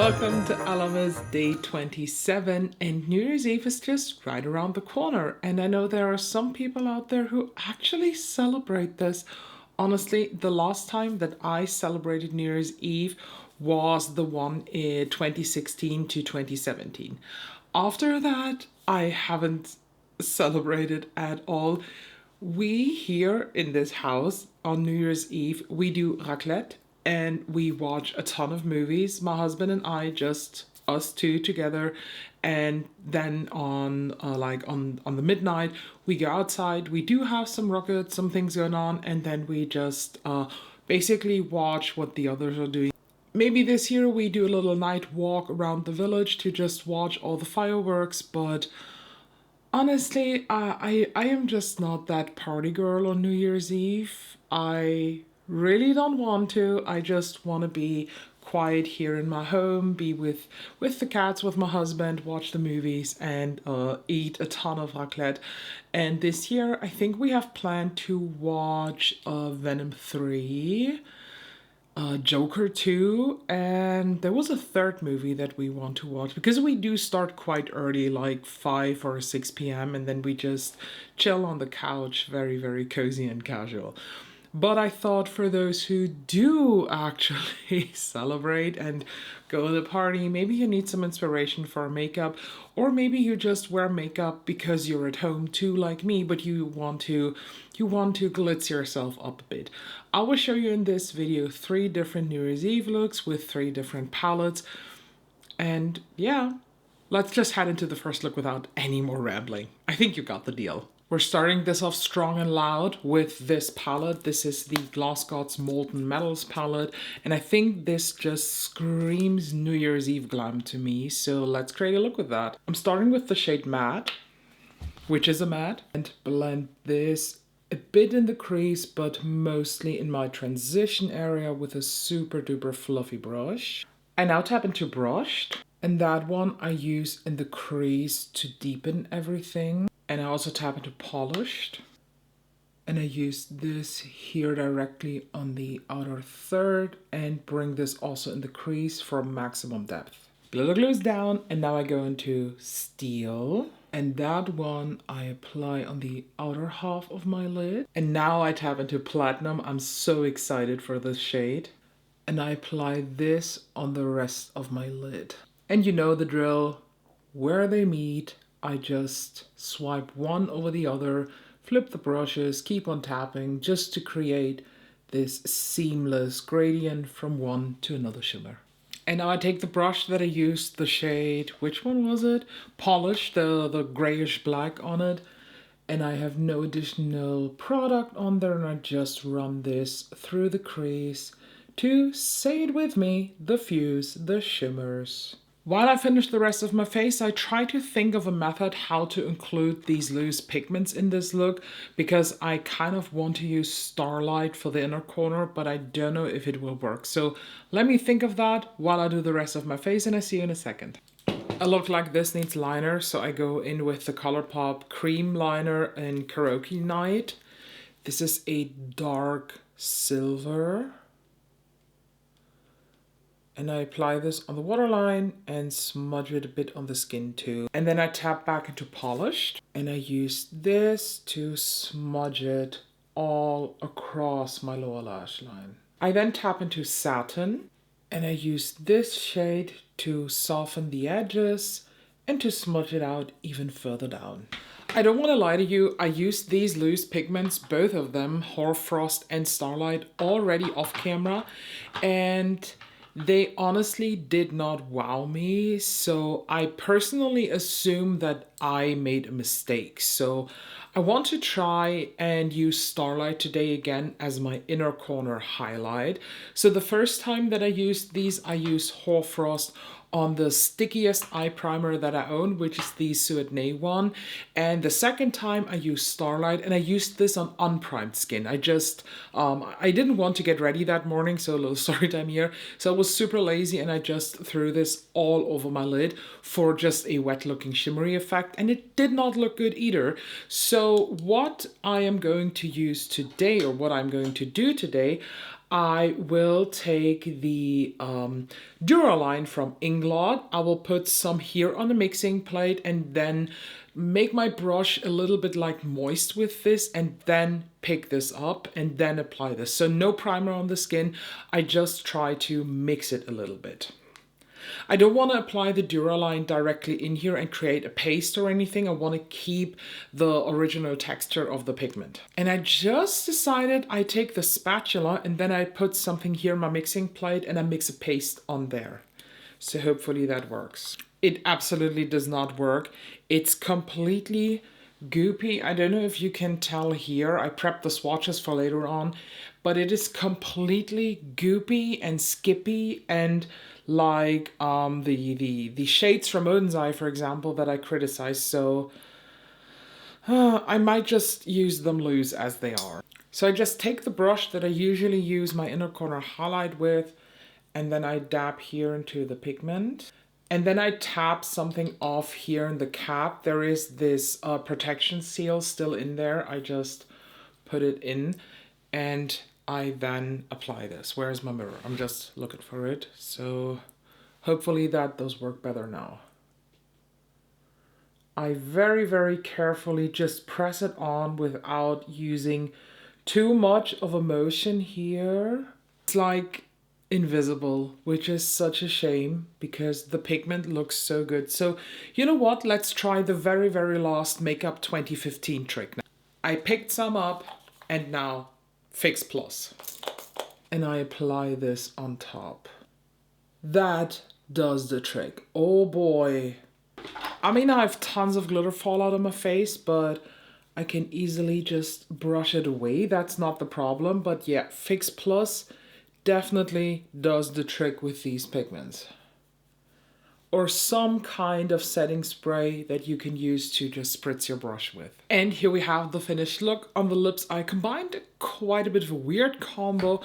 Welcome to Ellamas Day 27, and New Year's Eve is just right around the corner. And I know there are some people out there who actually celebrate this. Honestly, the last time that I celebrated New Year's Eve was the one in 2016 to 2017. After that, I haven't celebrated at all. We here in this house on New Year's Eve, we do raclette and we watch a ton of movies. My husband and I, just us two together, and then on on the midnight we go outside. We do have some rockets, some things going on, and then we just basically watch what the others are doing. Maybe this year we do a little night walk around the village to just watch all the fireworks, but honestly, I am just not that party girl on New Year's Eve. I really don't want to. I just want to be quiet here in my home, be with the cats, with my husband, watch the movies, and eat a ton of raclette. And this year, I think we have planned to watch Venom 3. Joker 2, and there was a third movie that we want to watch because we do start quite early, like 5 or 6 p.m., and then we just chill on the couch, very, very cozy and casual. But I thought for those who do actually celebrate and go to the party, maybe you need some inspiration for makeup, or maybe you just wear makeup because you're at home too, like me, but you want to glitz yourself up a bit. I will show you in this video 3 different New Year's Eve looks with 3 different palettes. And yeah, let's just head into the first look without any more rambling. I think you got the deal. We're starting this off strong and loud with this palette. This is the Gloss Gods Molten Metals palette, and I think this just screams New Year's Eve glam to me, so let's create a look with that. I'm starting with the shade Matte, which is a matte, and blend this a bit in the crease, but mostly in my transition area with a super duper fluffy brush. I now tap into Brushed, and that one I use in the crease to deepen everything. And I also tap into Polished, and I use this here directly on the outer third and bring this also in the crease for maximum depth. Glitter glue is down, and now I go into Steel, and that one I apply on the outer half of my lid. And now I tap into Platinum. I'm so excited for this shade. And I apply this on the rest of my lid. And you know the drill, where they meet, I just swipe one over the other, flip the brushes, keep on tapping just to create this seamless gradient from one to another shimmer. And now I take the brush that I used, the shade, which one was it? Polish, the grayish black on it. And I have no additional product on there, and I just run this through the crease to, say it with me, diffuse the shimmers. While I finish the rest of my face, I try to think of a method how to include these loose pigments in this look, because I kind of want to use Starlight for the inner corner, but I don't know if it will work. So let me think of that while I do the rest of my face, and I see you in a second. A look like this needs liner, so I go in with the ColourPop Cream Liner in Karaoke Night. This is a dark silver. And I apply this on the waterline and smudge it a bit on the skin too. And then I tap back into Polished, and I use this to smudge it all across my lower lash line. I then tap into Satin, and I use this shade to soften the edges and to smudge it out even further down. I don't want to lie to you, I used these loose pigments, both of them, Hoarfrost and Starlight, already off camera, and they honestly did not wow me, so I personally assume that I made a mistake. So I want to try and use Starlight today again as my inner corner highlight. So the first time that I used these, I used Hoarfrost on the stickiest eye primer that I own, which is the Suetné one. And the second time I used Starlight, and I used this on unprimed skin. I didn't want to get ready that morning, so a little story time here. So I was super lazy, and I just threw this all over my lid for just a wet looking shimmery effect, and it did not look good either. So what I am going to use today, or what I'm going to do today, I will take the Duraline from Inglot. I will put some here on the mixing plate and then make my brush a little bit like moist with this and then pick this up and then apply this. So no primer on the skin. I just try to mix it a little bit. I don't want to apply the Duraline directly in here and create a paste or anything. I want to keep the original texture of the pigment. And I just decided I take the spatula and then I put something here in my mixing plate and I mix a paste on there. So hopefully that works. It absolutely does not work. It's completely goopy. I don't know if you can tell here. I prepped the swatches for later on, but it is completely goopy and skippy and like the shades from Odenseye, for example, that I criticized. So I might just use them loose as they are. So I just take the brush that I usually use my inner corner highlight with, and then I dab here into the pigment. And then I tap something off here in the cap. There is this protection seal still in there. I just put it in and I then apply this. Where's my mirror? I'm just looking for it. So hopefully that does work better now. I very, very carefully just press it on without using too much of a motion here. It's like invisible, which is such a shame because the pigment looks so good. So you know what? Let's try the very, very last Makeup 2015 trick now. I picked some up and now Fix Plus. And I apply this on top. That does the trick. Oh boy. I mean, I have tons of glitter fall out of my face, but I can easily just brush it away. That's not the problem. But yeah, Fix Plus definitely does the trick with these pigments. Or some kind of setting spray that you can use to just spritz your brush with. And here we have the finished look. On the lips, I combined quite a bit of a weird combo.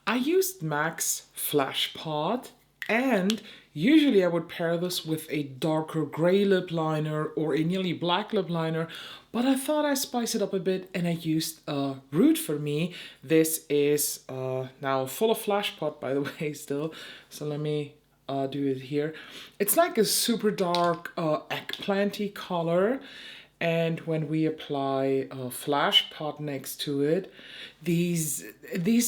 I used MAC's Flash Pot, and usually I would pair this with a darker gray lip liner or a nearly black lip liner, but I thought I'd spice it up a bit and I used Root for Me. This is now full of Flash Pot, by the way, still. So let me do it here. It's like a super dark eggplanty color, and when we apply a Flash Pot next to it, these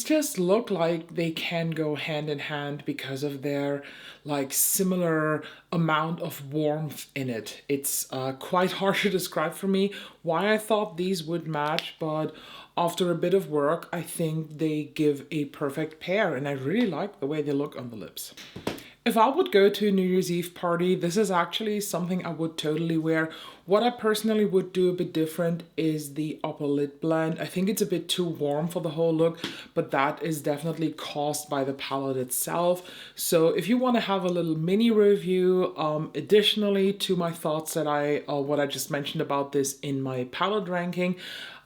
just look like they can go hand in hand because of their like similar amount of warmth in it. It's quite hard to describe for me why I thought these would match, but after a bit of work, I think they give a perfect pair, and I really like the way they look on the lips. If I would go to a New Year's Eve party, this is actually something I would totally wear. What I personally would do a bit different is the upper lid blend. I think it's a bit too warm for the whole look, but that is definitely caused by the palette itself. So if you want to have a little mini review, additionally to my thoughts that what I just mentioned about this in my palette ranking,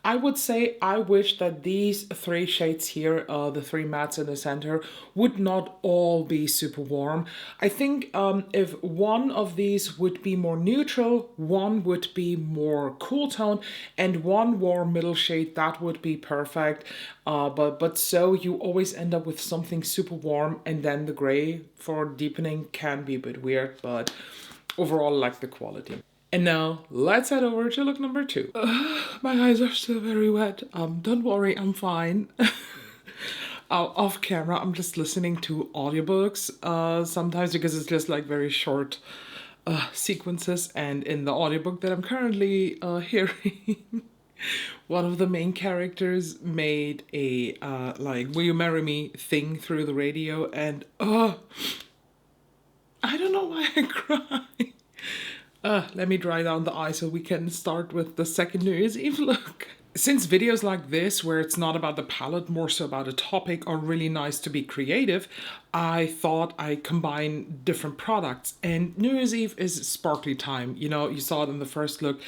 I would say I wish that these three shades here, the three mattes in the center, would not all be super warm. I think if one of these would be more neutral, one would be more cool tone, and one warm middle shade, that would be perfect. But so you always end up with something super warm, and then the gray for deepening can be a bit weird, but overall I like the quality. And now let's head over to look number 2. My eyes are still very wet. Don't worry, I'm fine. Off camera, I'm just listening to audiobooks sometimes because it's just like very short sequences. And in the audiobook that I'm currently hearing, one of the main characters made a like "Will you marry me" thing through the radio, and I don't know why I cry. Let me dry down the eye so we can start with the second New Year's Eve look. Since videos like this, where it's not about the palette, more so about a topic, are really nice to be creative, I thought I'd combine different products. And New Year's Eve is sparkly time. You know, you saw it in the first look.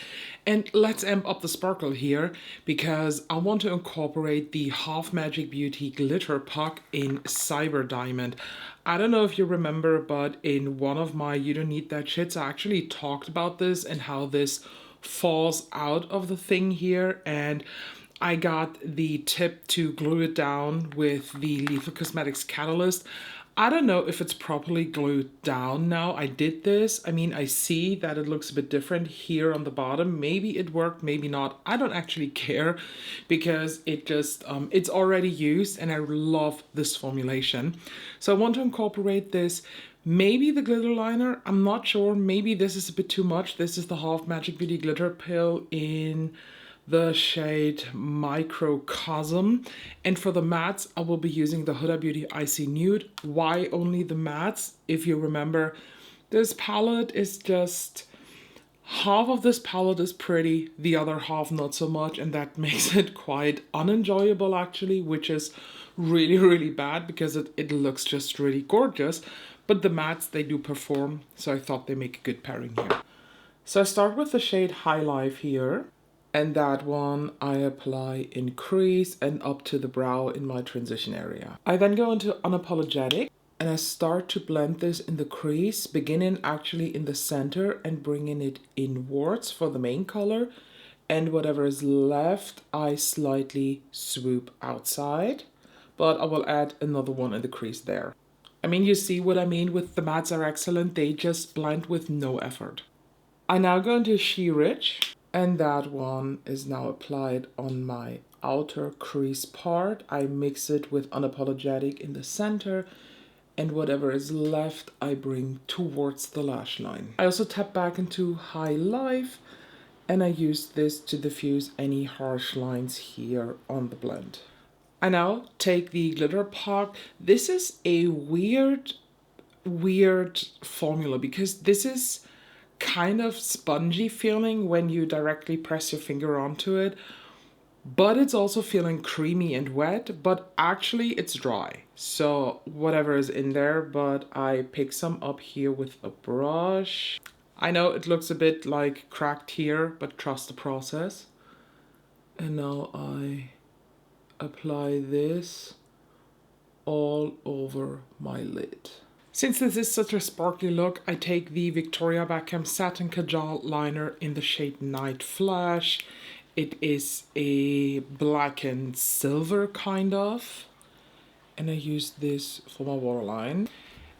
And let's amp up the sparkle here, because I want to incorporate the Half Magic Beauty Glitter Puck in Cyber Diamond. I don't know if you remember, but in one of my You Don't Need That Shits, I actually talked about this and how this falls out of the thing here, and I got the tip to glue it down with the Lethal Cosmetics Catalyst. I don't know if it's properly glued down now. I did this. I mean, I see that it looks a bit different here on the bottom. Maybe it worked, maybe not. I don't actually care because it just, it's already used and I love this formulation. So I want to incorporate this. Maybe the glitter liner, I'm not sure. Maybe this is a bit too much. This is the Half Magic Beauty Glitter Pill in the shade Microcosm. And for the mattes, I will be using the Huda Beauty Icy Nude. Why only the mattes? If you remember, this palette is just, half of this palette is pretty, the other half not so much, and that makes it quite unenjoyable actually, which is really, really bad because it looks just really gorgeous. But the mattes, they do perform, so I thought they make a good pairing here. So I start with the shade High Life here. And that one I apply in crease and up to the brow in my transition area. I then go into Unapologetic and I start to blend this in the crease, beginning actually in the center and bringing it inwards for the main color. And whatever is left, I slightly swoop outside, but I will add another one in the crease there. I mean, you see what I mean with the mattes are excellent. They just blend with no effort. I now go into She Rich. And that one is now applied on my outer crease part. I mix it with Unapologetic in the center, and whatever is left I bring towards the lash line. I also tap back into High Life, and I use this to diffuse any harsh lines here on the blend. I now take the Glitter Pop. This is a weird formula because this is kind of spongy feeling when you directly press your finger onto it, but it's also feeling creamy and wet, but actually it's dry. So whatever is in there, but I pick some up here with a brush. I know it looks a bit like cracked here, but trust the process. And now I apply this all over my lid. Since this is such a sparkly look, I take the Victoria Beckham Satin Kajal Liner in the shade Night Flash. It is a black and silver kind of. And I use this for my waterline.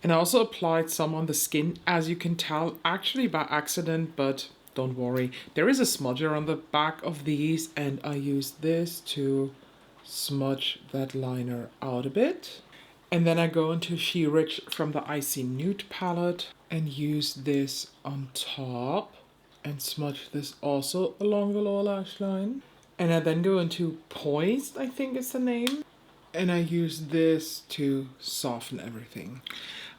And I also applied some on the skin, as you can tell, actually by accident, but don't worry. There is a smudger on the back of these, and I use this to smudge that liner out a bit. And then I go into She Rich from the Icy Nude palette and use this on top and smudge this also along the lower lash line. And I then go into Poised, I think is the name. And I use this to soften everything.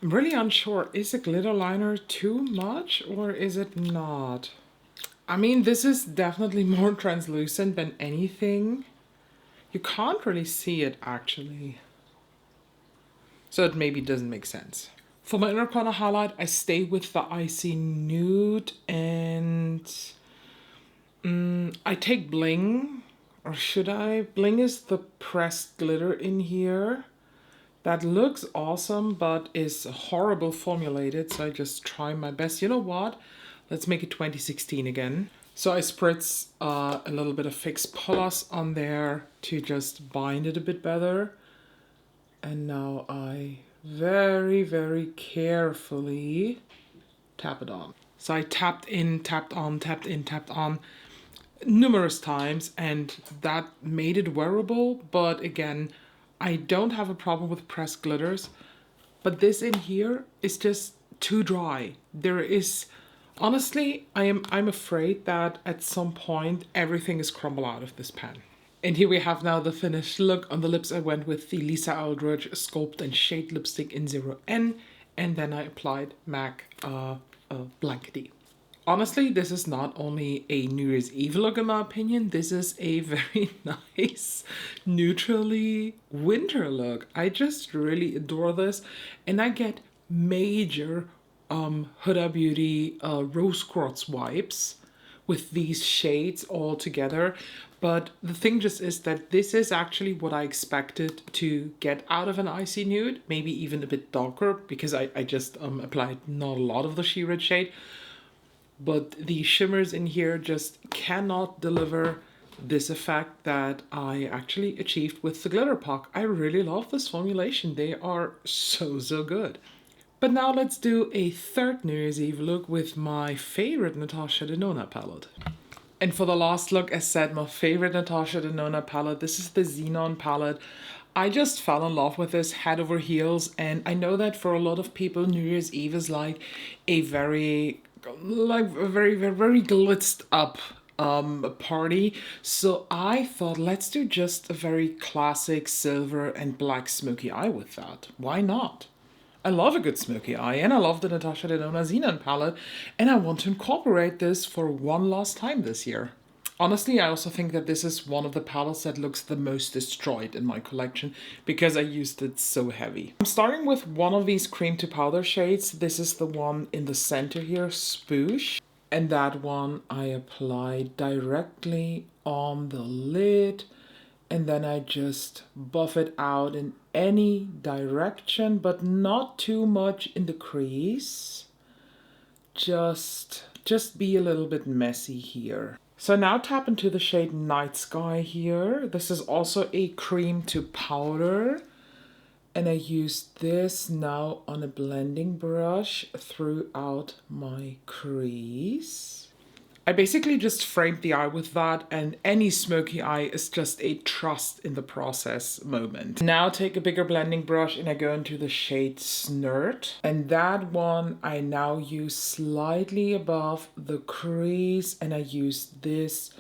I'm really unsure, is a glitter liner too much or is it not? I mean, this is definitely more translucent than anything. You can't really see it actually. So it maybe doesn't make sense. For my inner corner highlight, I stay with the Icy Nude and I take Bling, or should I? Bling is the pressed glitter in here. That looks awesome, but is horrible formulated, so I just try my best. You know what? Let's make it 2016 again. So I spritz a little bit of Fix Plus on there to just bind it a bit better. And now I very, very carefully tap it on. So I tapped in, tapped on, tapped in, tapped on numerous times, and that made it wearable. But again, I don't have a problem with pressed glitters, but this in here is just too dry. There is, honestly, I'm afraid that at some point everything is crumble out of this pen. And here we have now the finished look. On the lips I went with the Lisa Eldridge Sculpt and Shade Lipstick in 0N, and then I applied MAC Blankety. Honestly, this is not only a New Year's Eve look in my opinion, this is a very nice, neutrally winter look. I just really adore this, and I get major Huda Beauty Rose Quartz vibes with these shades all together. But the thing just is that this is actually what I expected to get out of an Icy Nude, maybe even a bit darker, because I just applied not a lot of the She Rich shade. But the shimmers in here just cannot deliver this effect that I actually achieved with the glitter puck. I really love this formulation. They are so good. But now let's do a third New Year's Eve look with my favorite Natasha Denona palette. And for the last look, as said, my favorite Natasha Denona palette. This is the Xenon palette. I just fell in love with this head over heels, and I know that for a lot of people, New Year's Eve is like a very glitzed up party. So I thought, let's do just a very classic silver and black smoky eye with that. Why not? I love a good smoky eye, and I love the Natasha Denona Xenon palette, and I want to incorporate this for one last time this year. Honestly, I also think that this is one of the palettes that looks the most destroyed in my collection because I used it so heavy. I'm starting with one of these cream to powder shades. This is the one in the center here, Spoosh. And that one I apply directly on the lid, and then I just buff it out in any direction, but not too much in the crease. Just be a little bit messy here. So now tap into the shade Night Sky here. This is also a cream to powder. And I use this now on a blending brush throughout my crease. I basically just framed the eye with that, and any smoky eye is just a trust in the process moment. Now take a bigger blending brush and I go into the shade Snurt. And that one I now use slightly above the crease, and I use this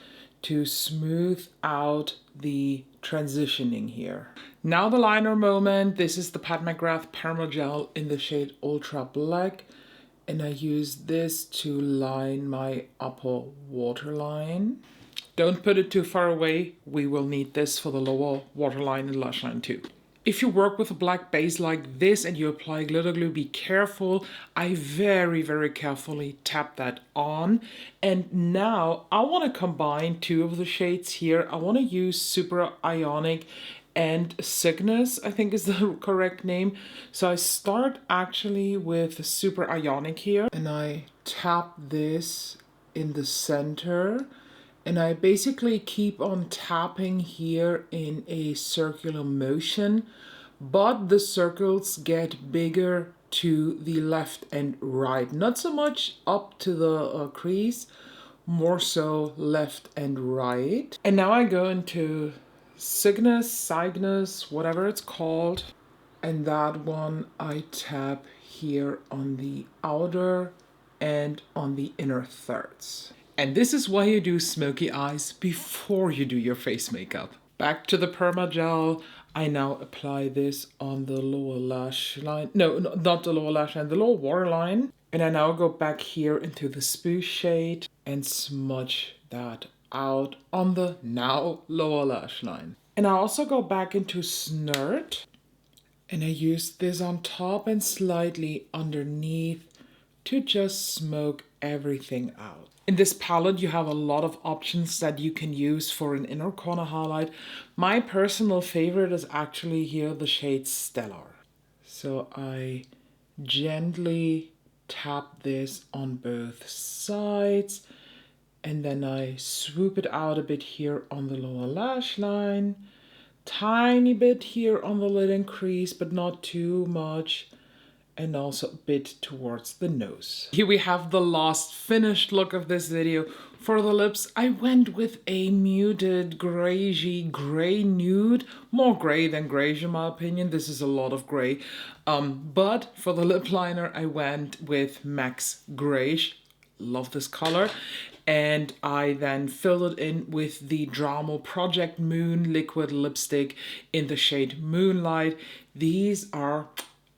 to smooth out the transitioning here. Now the liner moment. This is the Pat McGrath Permagel in the shade Ultra Black. And I use this to line my upper waterline. Don't put it too far away. We will need this for the lower waterline and lash line too. If you work with a black base like this and you apply glitter glue, be careful. I very carefully tap that on. And now I want to combine two of the shades here. I want to use Super Ionic and Cygnus, I think is the correct name. So I start actually with Super Ionic here, and I tap this in the center, and I basically keep on tapping here in a circular motion, but the circles get bigger to the left and right, not so much up to the crease, more so left and right. And now I go into Cygnus, whatever it's called. And that one I tap here on the outer and on the inner thirds. And this is why you do smoky eyes before you do your face makeup. Back to the Permagel. I now apply this on the lower lash line. No, not the lower lash line, the lower waterline. And I now go back here into the Spoosh shade and smudge that out on the now lower lash line. And I also go back into Snurt, and I use this on top and slightly underneath to just smoke everything out. In this palette you have a lot of options that you can use for an inner corner highlight. My personal favorite is actually here the shade Stellar. So I gently tap this on both sides, and then I swoop it out a bit here on the lower lash line, tiny bit here on the lid and crease, but not too much, and also a bit towards the nose. Here we have the last finished look of this video. For the lips, I went with a muted grayy gray nude, more gray than grayish in my opinion. This is a lot of gray. But for the lip liner, I went with Max Grayish. Love this color. And I then filled it in with the Drama Project Moon liquid lipstick in the shade Moonlight. These are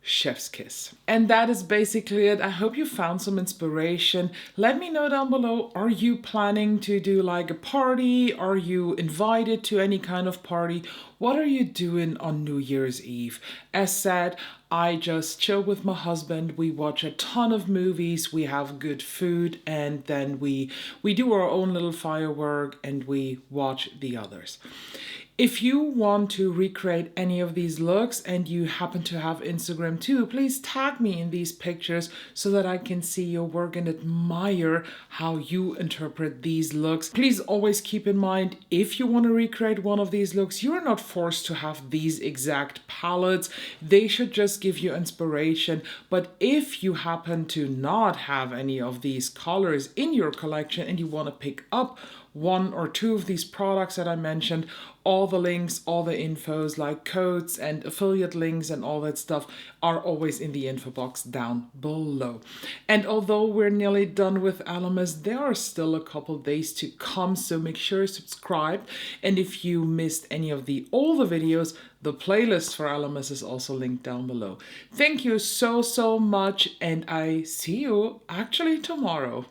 chef's kiss. And that is basically it. I hope you found some inspiration. Let me know down below, are you planning to do like a party? Are you invited to any kind of party? What are you doing on New Year's Eve? As said, I just chill with my husband. We watch a ton of movies, we have good food, and then we do our own little firework and we watch the others. If you want to recreate any of these looks and you happen to have Instagram too, please tag me in these pictures so that I can see your work and admire how you interpret these looks. Please always keep in mind, if you want to recreate one of these looks, you're not forced to have these exact palettes. They should just give you inspiration. But if you happen to not have any of these colors in your collection and you want to pick up one or two of these products that I mentioned, all the links, all the infos like codes and affiliate links and all that stuff are always in the info box down below. And although we're nearly done with Ellamas, there are still a couple days to come, so make sure you subscribe. And if you missed any of the older videos, the playlist for Ellamas is also linked down below. Thank you so much, and I see you actually tomorrow.